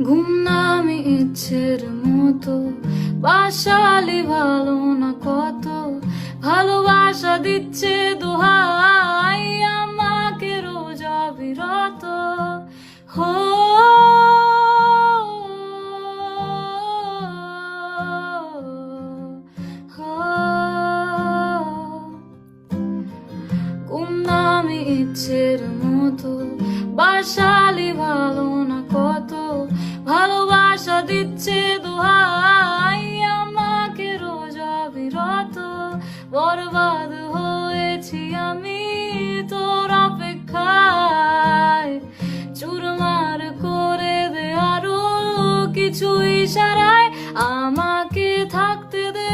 ঘুম নামে ইচ্ছের মতো, বাসালি ভালো না কত, ভালোবাসা দিচ্ছে দোহাই আমাকে রোজ অবিরত। হো ঘুম নামে ইচ্ছের মতো, বাসালি ভালো না কত, ভালোবাসা দিচ্ছে দোহাই আমাকে রোজ অবিরত। বরবাদ হয়েছি আমি তোর অপেক্ষায়, চুরমার করে দে আরো কিছু ইশারায়, আমাকে থাকতে দে